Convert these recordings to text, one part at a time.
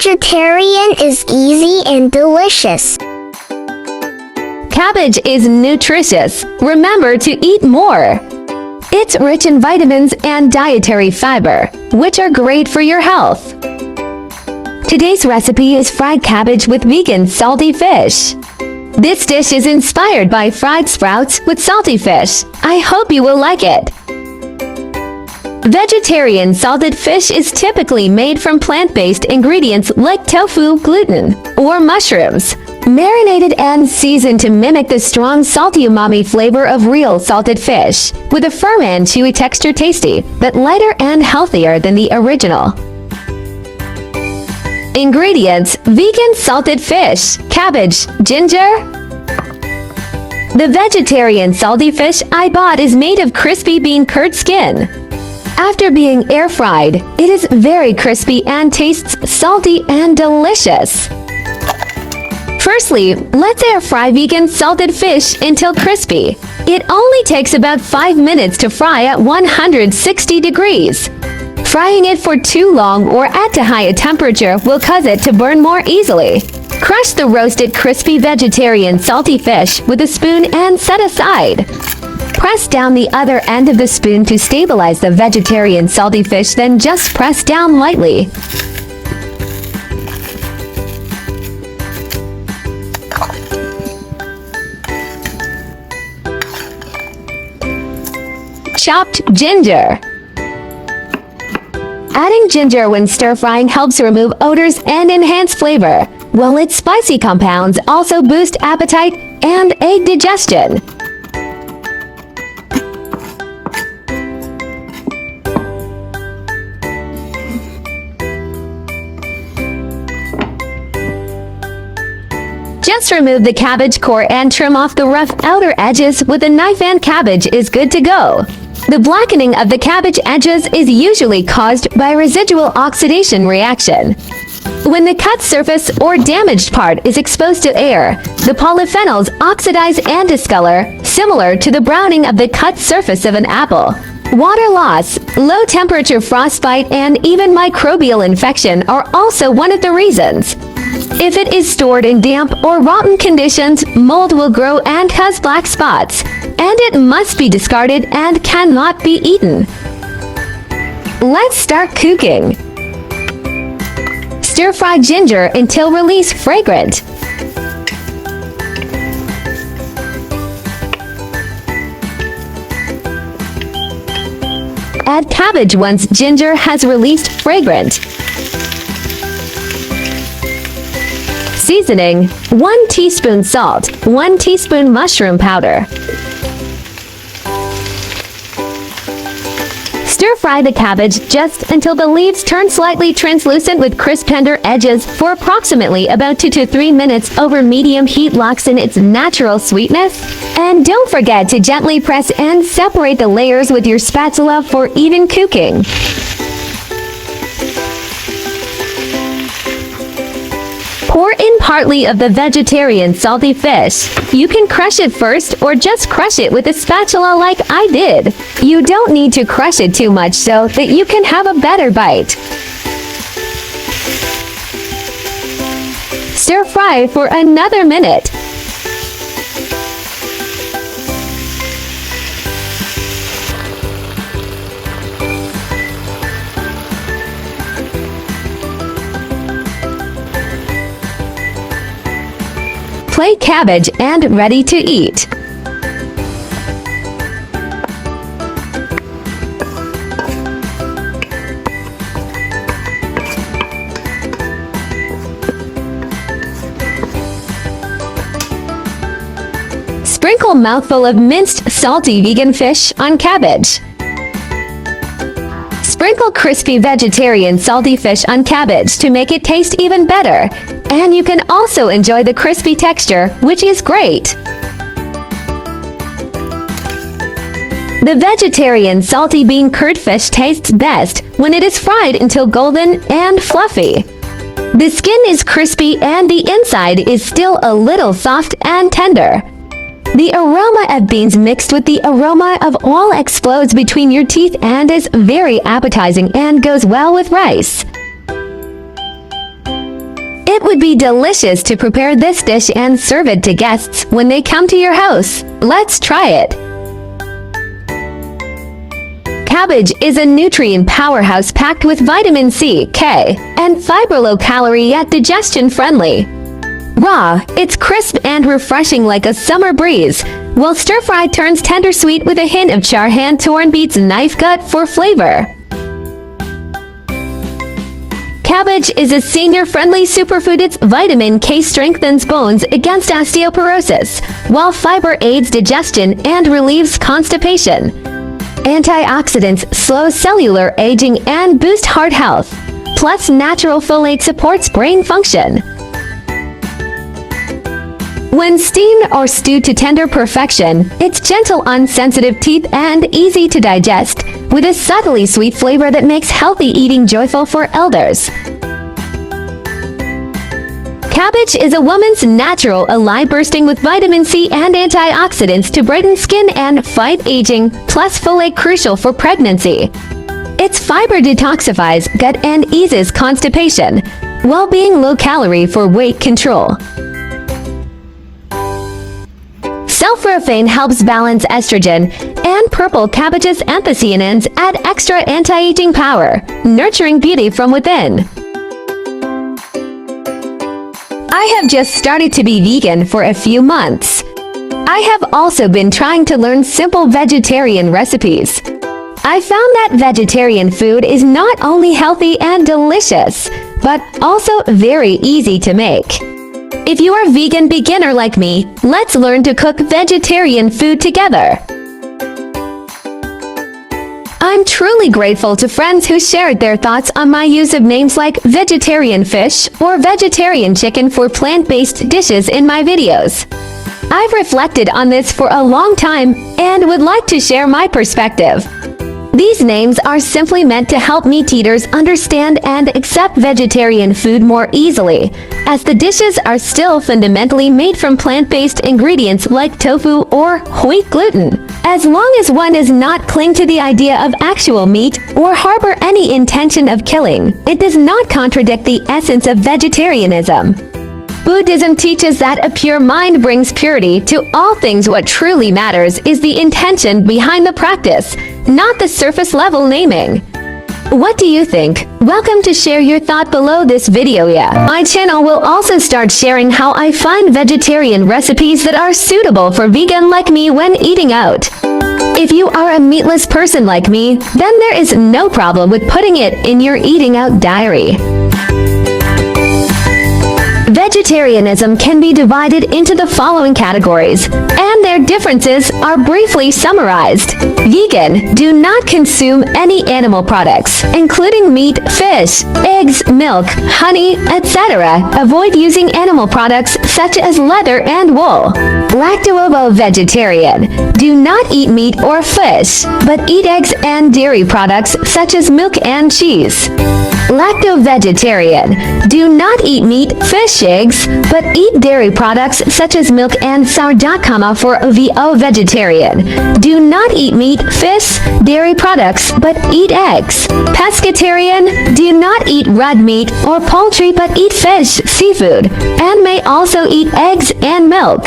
vegetarian is easy and delicious. Cabbage is nutritious. Remember to eat more. It's rich in vitamins and dietary fiber, which are great for your health. Today's recipe is fried cabbage with vegan salty fish. This dish is inspired by fried sprouts with salty fish. I hope you will like it. Vegetarian salted fish is typically made from plant-based ingredients like tofu, gluten, or mushrooms, marinated and seasoned to mimic the strong salty umami flavor of real salted fish, with a firm and chewy texture tasty, but lighter and healthier than the original. Ingredients: vegan salted fish, cabbage, ginger. The vegetarian salty fish I bought is made of crispy bean curd skin. After being air-fried, it is very crispy and tastes salty and delicious. Firstly, let's air-fry vegan salted fish until crispy. It only takes about 5 minutes to fry at 160 degrees. Frying it for too long or at too high a temperature will cause it to burn more easily. Crush the roasted crispy vegetarian salty fish with a spoon and set aside. Press down the other end of the spoon to stabilize the vegetarian salty fish, then just press down lightly. Chopped ginger. Adding ginger when stir-frying helps remove odors and enhance flavor, while its spicy compounds also boost appetite and aid digestion. Just remove the cabbage core and trim off the rough outer edges with a knife, and cabbage is good to go. The blackening of the cabbage edges is usually caused by residual oxidation reaction. When the cut surface or damaged part is exposed to air, the polyphenols oxidize and discolor, similar to the browning of the cut surface of an apple. Water loss, low temperature frostbite, and even microbial infection are also one of the reasons. If it is stored in damp or rotten conditions, mold will grow and cause black spots, and it must be discarded and cannot be eaten. Let's start cooking. Stir-fry ginger until release fragrant. Add cabbage once ginger has released fragrant. Seasoning: 1 teaspoon salt, 1 teaspoon mushroom powder. Stir-fry the cabbage just until the leaves turn slightly translucent with crisp tender edges for approximately about 2 to 3 minutes over medium heat. Locks in its natural sweetness. And don't forget to gently press and separate the layers with your spatula for even cooking. Pour in partly of the vegetarian salty fish. You can crush it first or just crush it with a spatula like I did. You don't need to crush it too much so that you can have a better bite. Stir fry for another minute. Plate cabbage and ready to eat. Sprinkle mouthful of minced salty vegan fish on cabbage. Sprinkle crispy vegetarian salty fish on cabbage to make it taste even better. And you can also enjoy the crispy texture, which is great. The vegetarian salty bean curd fish tastes best when it is fried until golden and fluffy. The skin is crispy and the inside is still a little soft and tender. The aroma of beans mixed with the aroma of oil explodes between your teeth and is very appetizing and goes well with rice. It would be delicious to prepare this dish and serve it to guests when they come to your house. Let's try it. Cabbage is a nutrient powerhouse packed with vitamin C, K, and fiber, low-calorie yet digestion-friendly. Raw, it's crisp and refreshing like a summer breeze, while stir-fried turns tender sweet with a hint of char. Hand-torn beets knife gut for flavor. Cabbage is a senior-friendly superfood. Its vitamin K strengthens bones against osteoporosis, while fiber aids digestion and relieves constipation. Antioxidants slow cellular aging and boost heart health. Plus, natural folate supports brain function. When steamed or stewed to tender perfection, it's gentle on sensitive teeth and easy to digest, with a subtly sweet flavor that makes healthy eating joyful for elders. Cabbage is a woman's natural ally, bursting with vitamin C and antioxidants to brighten skin and fight aging, plus folate crucial for pregnancy. Its fiber detoxifies gut and eases constipation, while being low-calorie for weight control. Sulforaphane helps balance estrogen, and purple cabbage's anthocyanins add extra anti-aging power, nurturing beauty from within. I have just started to be vegan for a few months. I have also been trying to learn simple vegetarian recipes. I found that vegetarian food is not only healthy and delicious, but also very easy to make. If you are a vegan beginner like me, let's learn to cook vegetarian food together. I'm truly grateful to friends who shared their thoughts on my use of names like vegetarian fish or vegetarian chicken for plant-based dishes in my videos. I've reflected on this for a long time and would like to share my perspective. These names are simply meant to help meat eaters understand and accept vegetarian food more easily, as the dishes are still fundamentally made from plant-based ingredients like tofu or wheat gluten. As long as one does not cling to the idea of actual meat or harbor any intention of killing, it does not contradict the essence of vegetarianism. Buddhism teaches that a pure mind brings purity to all things. What truly matters is the intention behind the practice, not the surface-level naming. What do you think? Welcome to share your thought below this video. My channel will also start sharing how I find vegetarian recipes that are suitable for vegan like me when eating out. If you are a meatless person like me, then there is no problem with putting it in your eating out diary. Vegetarianism can be divided into the following categories, and their differences are briefly summarized. Vegan: do not consume any animal products, including meat, fish, eggs, milk, honey, etc. Avoid using animal products such as leather and wool. Lacto-ovo-vegetarian: do not eat meat or fish, but eat eggs and dairy products such as milk and cheese. Lacto-vegetarian: do not eat meat, fish, eggs, but eat dairy products such as milk and sourdough. For ovo-vegetarian: do not eat meat, fish, dairy products, but eat eggs. Pescatarian: do not eat red meat or poultry, but eat fish, seafood, and may also eat eggs and milk.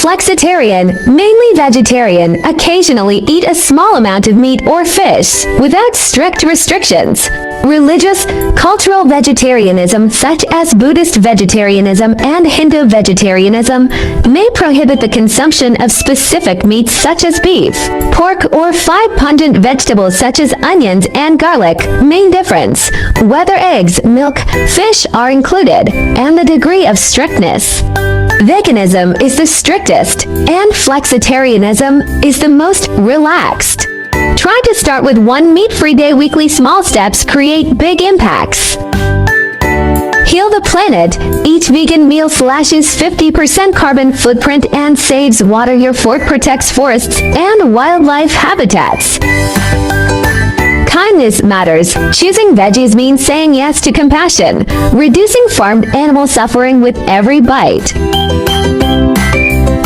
Flexitarian: mainly vegetarian, occasionally eat a small amount of meat or fish, without strict restrictions. Religious, cultural vegetarianism such as Buddhist vegetarianism and Hindu vegetarianism may prohibit the consumption of specific meats such as beef, pork, or 5 pungent vegetables such as onions and garlic. Main difference: whether eggs, milk, fish are included, and the degree of strictness. Veganism is the strictest, and flexitarianism is the most relaxed. Try to start with one meat-free day. Weekly small steps create big impacts. Heal the planet. Each vegan meal slashes 50% carbon footprint and saves water. Your fort protects forests and wildlife habitats. Kindness matters. Choosing veggies means saying yes to compassion, reducing farmed animal suffering with every bite.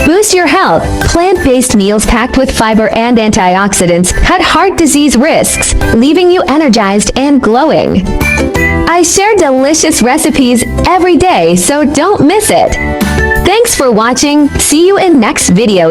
Boost your health. Plant-based meals packed with fiber and antioxidants cut heart disease risks, leaving you energized and glowing. I share delicious recipes every day, so don't miss it. Thanks for watching. See you in next video.